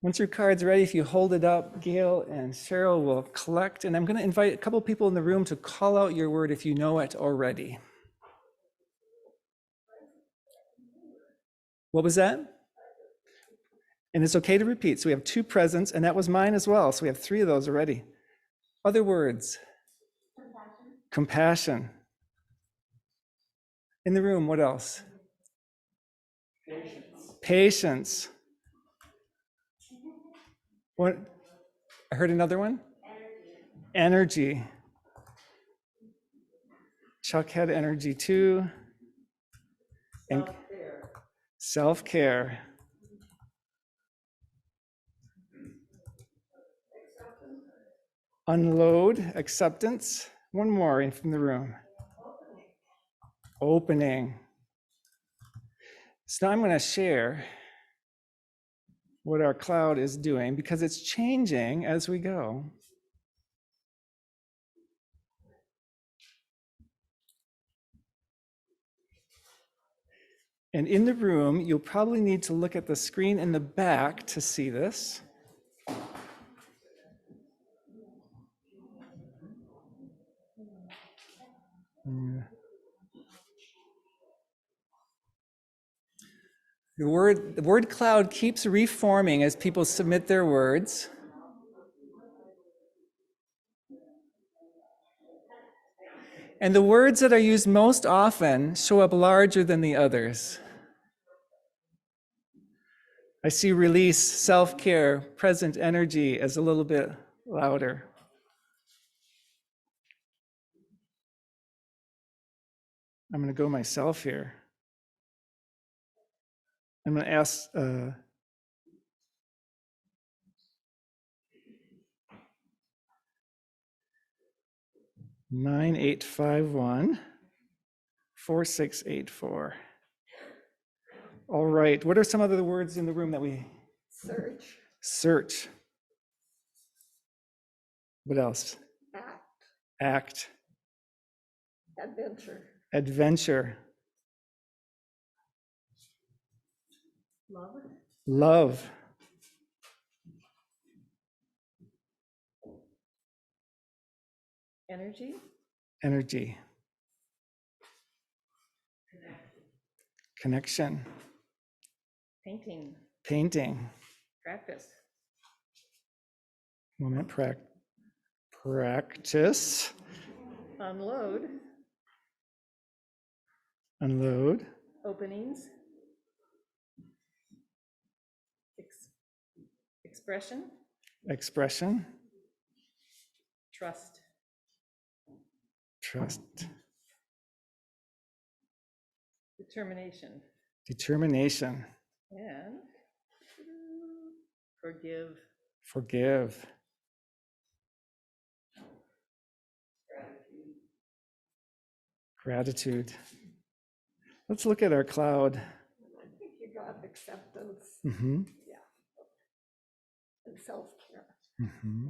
Once your card's ready, if you hold it up, Gail and Cheryl will collect, and I'm going to invite a couple people in the room to call out your word if you know it already. What was that? And it's okay to repeat. So we have 2 presents, and that was mine as well. So we have 3 of those already. Other words? Compassion. In the room, what else? Patience. What? I heard another one? Energy. Chuck had energy too. And self-care. Unload, acceptance. One more in from the room. Opening. So now I'm going to share what our cloud is doing, because it's changing as we go. And in the room, you'll probably need to look at the screen in the back to see this. The word cloud keeps reforming as people submit their words. And the words that are used most often show up larger than the others. I see release, self-care, present energy as a little bit louder. I'm going to go myself here. I'm going to ask 9851 4684. All right, what are some other words in the room that we... Search. What else? Act. Adventure. Love. Energy. Connection. Painting. Practice. Moment, practice. Unload. Openings. Expression. Trust. Determination. And Forgive. Gratitude. Let's look at our cloud. I think you got acceptance. Mm-hmm. And self-care. Mm-hmm.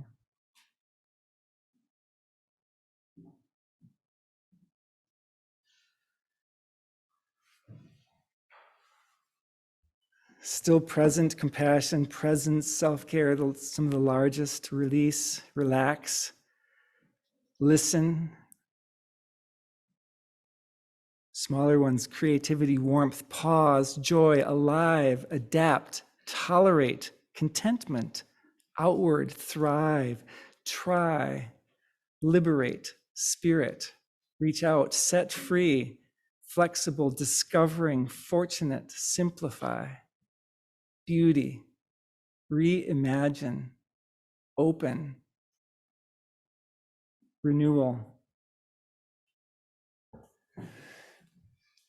Still present, compassion, presence, self-care, some of the largest. Release, relax, listen. Smaller ones, creativity, warmth, pause, joy, alive, adapt, tolerate, contentment, outward, thrive, try, liberate, spirit, reach out, set free, flexible, discovering, fortunate, simplify, beauty, reimagine, open, renewal.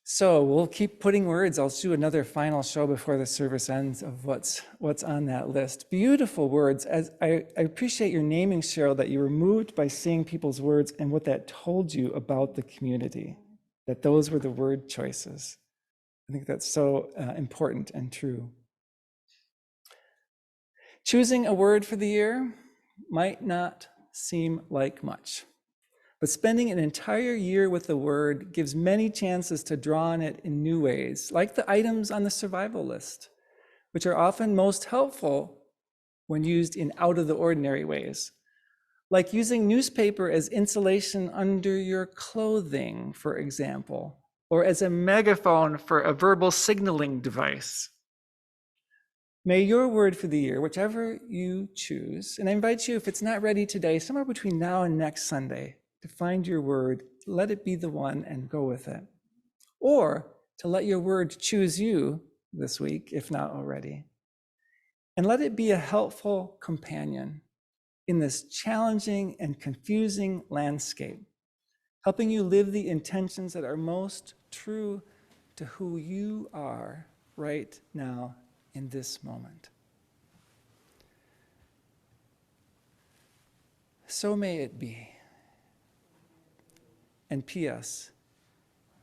So we'll keep putting words. I'll do another final show before the service ends of what's on that list. Beautiful words. As I appreciate your naming, Cheryl, that you were moved by seeing people's words and what that told you about the community, that those were the word choices. I think that's so important and true. Choosing a word for the year might not seem like much, but spending an entire year with the word gives many chances to draw on it in new ways, like the items on the survival list, which are often most helpful when used in out of the ordinary ways, like using newspaper as insulation under your clothing, for example, or as a megaphone for a verbal signaling device. May your word for the year, whichever you choose, and I invite you, if it's not ready today, somewhere between now and next Sunday, to find your word, let it be the one and go with it. Or to let your word choose you this week, if not already. And let it be a helpful companion in this challenging and confusing landscape, helping you live the intentions that are most true to who you are right now in this moment. So may it be. And P.S.,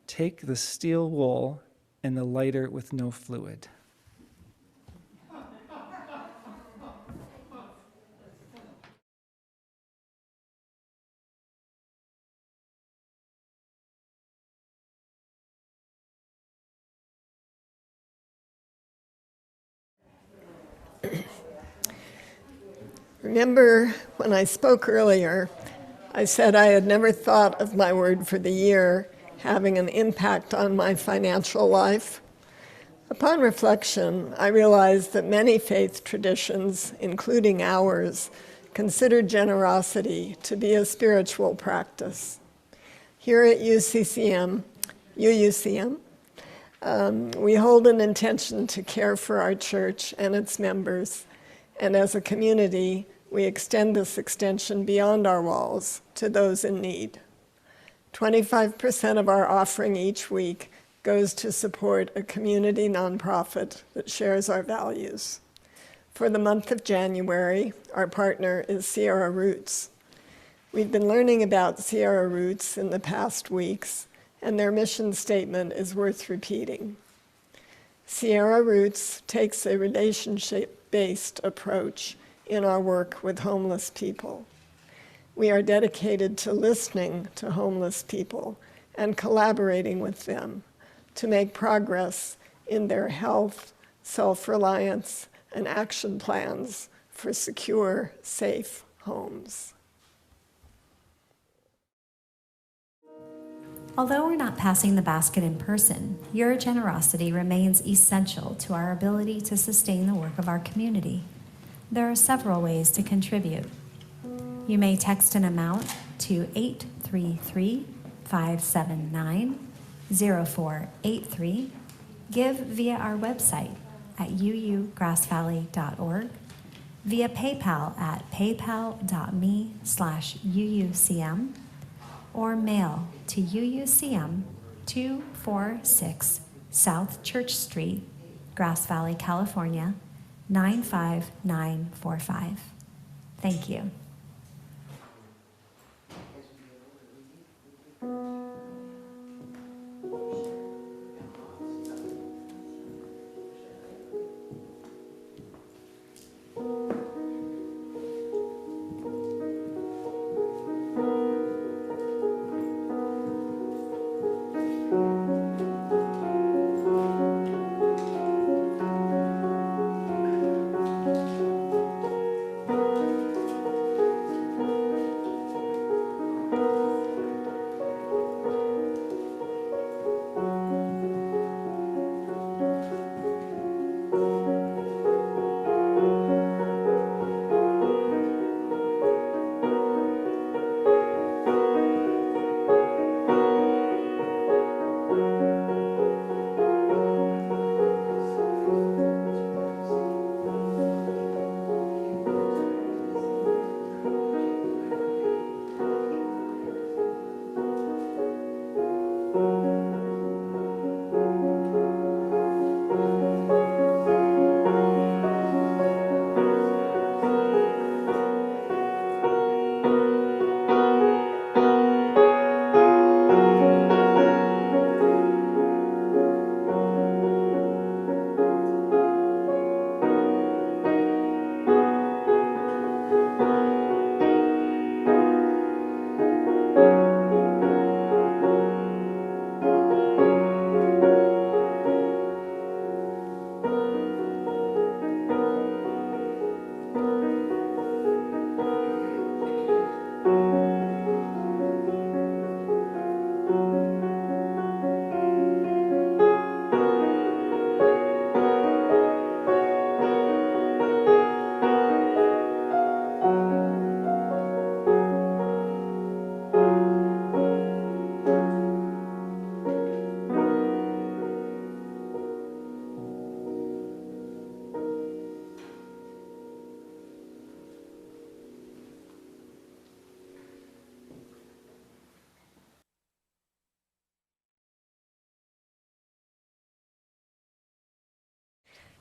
take the steel wool and the lighter with no fluid. Remember when I spoke earlier, I said I had never thought of my word for the year having an impact on my financial life? Upon reflection, I realized that many faith traditions, including ours, consider generosity to be a spiritual practice. Here at UUCM, we hold an intention to care for our church and its members, and as a community, we extend this extension beyond our walls to those in need. 25% of our offering each week goes to support a community nonprofit that shares our values. For the month of January, our partner is Sierra Roots. We've been learning about Sierra Roots in the past weeks, and their mission statement is worth repeating. Sierra Roots takes a relationship-based approach in our work with homeless people. We are dedicated to listening to homeless people and collaborating with them to make progress in their health, self-reliance, and action plans for secure, safe homes. Although we're not passing the basket in person, your generosity remains essential to our ability to sustain the work of our community. There are several ways to contribute. You may text an amount to 833-579-0483, give via our website at uugrassvalley.org, via PayPal at paypal.me/UUCM, or mail to UUCM 246 South Church Street, Grass Valley, California, 95945. Thank you.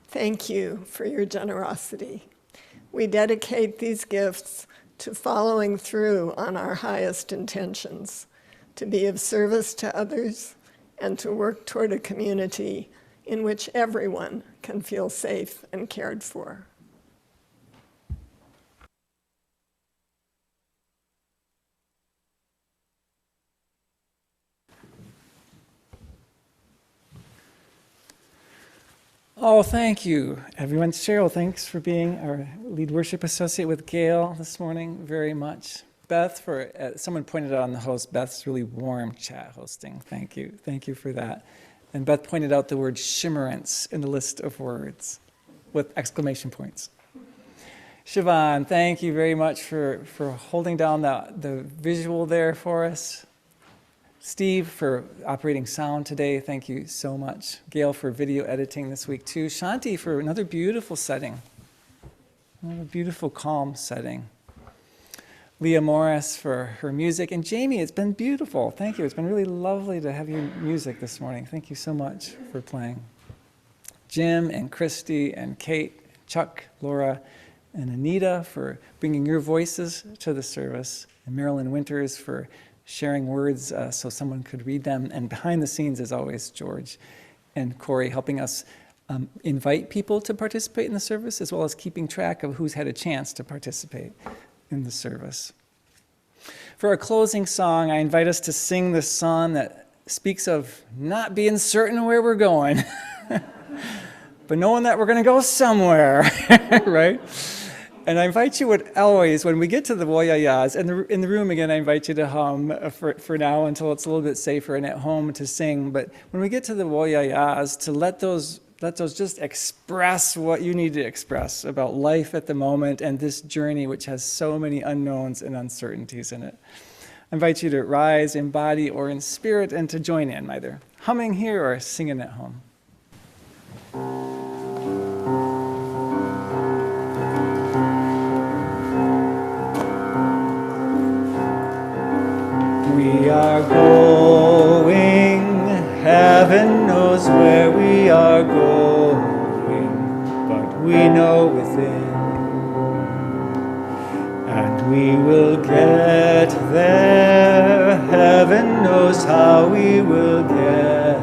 Thank you for your generosity. We dedicate these gifts to following through on our highest intentions, to be of service to others, and to work toward a community in which everyone can feel safe and cared for. Oh, thank you, everyone. Cheryl, thanks for being our lead worship associate with Gail this morning very much. Beth, for someone pointed out on the host, Beth's really warm chat hosting. Thank you. Thank you for that. And Beth pointed out the word shimmerance in the list of words with exclamation points. Siobhan, thank you very much for holding down the visual there for us. Steve, for operating sound today, thank you so much. Gail, for video editing this week too. Shanti, for another beautiful setting. Another beautiful, calm setting. Leah Morris, for her music. And Jamie, it's been beautiful. Thank you. It's been really lovely to have your music this morning. Thank you so much for playing. Jim and Christy and Kate, Chuck, Laura, and Anita, for bringing your voices to the service. And Marilyn Winters, for sharing words so someone could read them. And behind the scenes, as always, George and Corey helping us invite people to participate in the service, as well as keeping track of who's had a chance to participate in the service. For our closing song, I invite us to sing this song that speaks of not being certain where we're going, but knowing that we're going to go somewhere, right? And I invite you, always, when we get to the woyayas, and in the room again, I invite you to hum for now until it's a little bit safer and at home to sing. But when we get to the woyayas, to let those just express what you need to express about life at the moment and this journey, which has so many unknowns and uncertainties in it. I invite you to rise in body or in spirit and to join in, either humming here or singing at home. We are going, heaven knows where we are going, but we know within, and we will get there. Heaven knows how we will get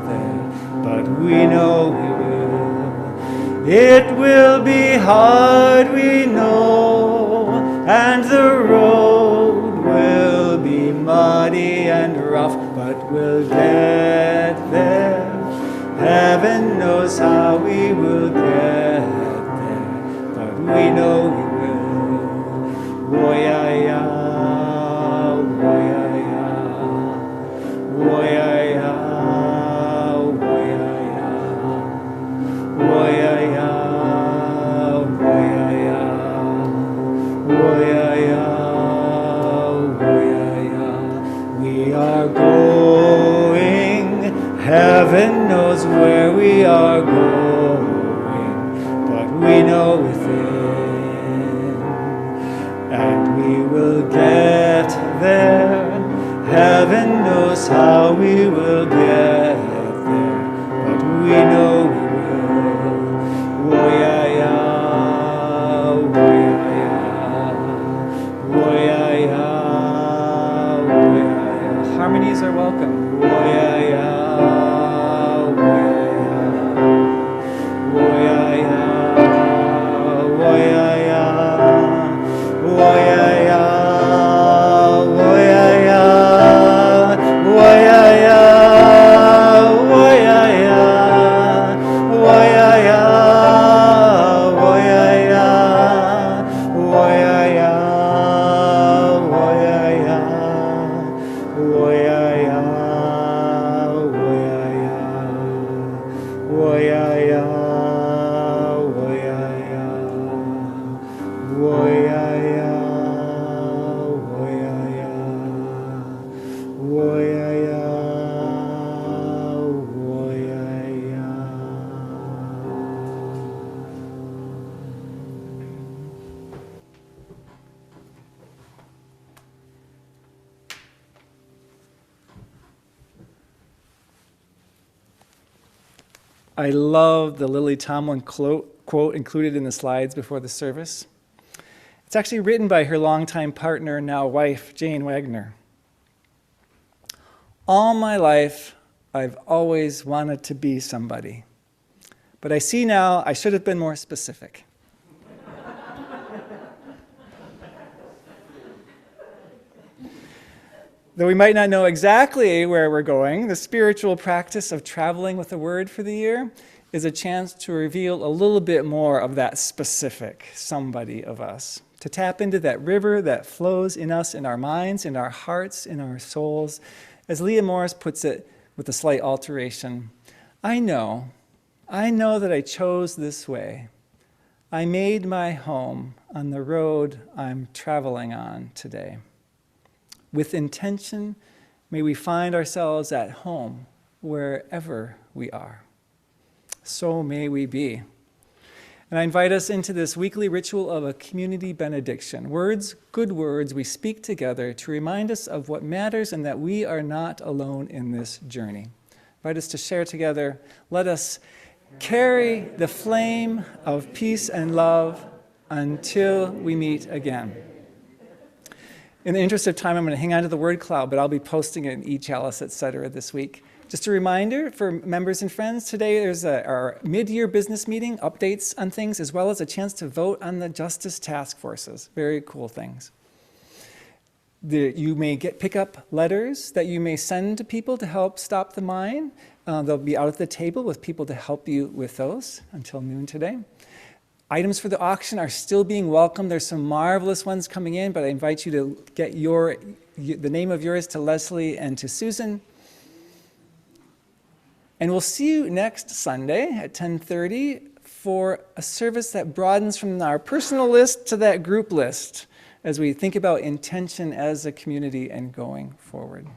there, but we know we will. It will be hard, we know, and the road will be muddy and rough, but we'll get there. Heaven knows how we will get there, but we know we will. Woyaya, woyaya, woyaya, woyaya, woyaya, woyaya, woyaya. We are going, heaven knows where we are going, but we know within, and we will get there. Heaven knows how we will get there, but we know we will. Woyaya, woyaya, woyaya. Harmonies are welcome. Woyaya, woyaya, woyaya, woyaya, woyaya, woyaya, woyaya, woyaya, woyaya, woyaya, woyaya, woyaya. Woyaya, woyaya, woyaya, woyaya, woyaya, woyaya, woyaya, woyaya. I love the Lily Tomlin quote included in the slides before the service. It's actually written by her longtime partner, now wife, Jane Wagner. All my life, I've always wanted to be somebody, but I see now I should have been more specific. Though we might not know exactly where we're going, the spiritual practice of traveling with the Word for the year is a chance to reveal a little bit more of that specific somebody of us, to tap into that river that flows in us, in our minds, in our hearts, in our souls. As Leah Morris puts it with a slight alteration, I know that I chose this way. I made my home on the road I'm traveling on today. With intention, may we find ourselves at home wherever we are. So may we be. And I invite us into this weekly ritual of a community benediction. Words, good words, we speak together to remind us of what matters and that we are not alone in this journey. I invite us to share together. Let us carry the flame of peace and love until we meet again. In the interest of time, I'm going to hang on to the word cloud, but I'll be posting it in e-chalice, etc. this week. Just a reminder for members and friends, today there's our mid-year business meeting, updates on things, as well as a chance to vote on the justice task forces. Very cool things. You may pick up letters that you may send to people to help stop the mine. They'll be out at the table with people to help you with those until noon today. Items for the auction are still being welcomed. There's some marvelous ones coming in, but I invite you to get the name of yours to Leslie and to Susan. And we'll see you next Sunday at 10:30 for a service that broadens from our personal list to that group list as we think about intention as a community and going forward.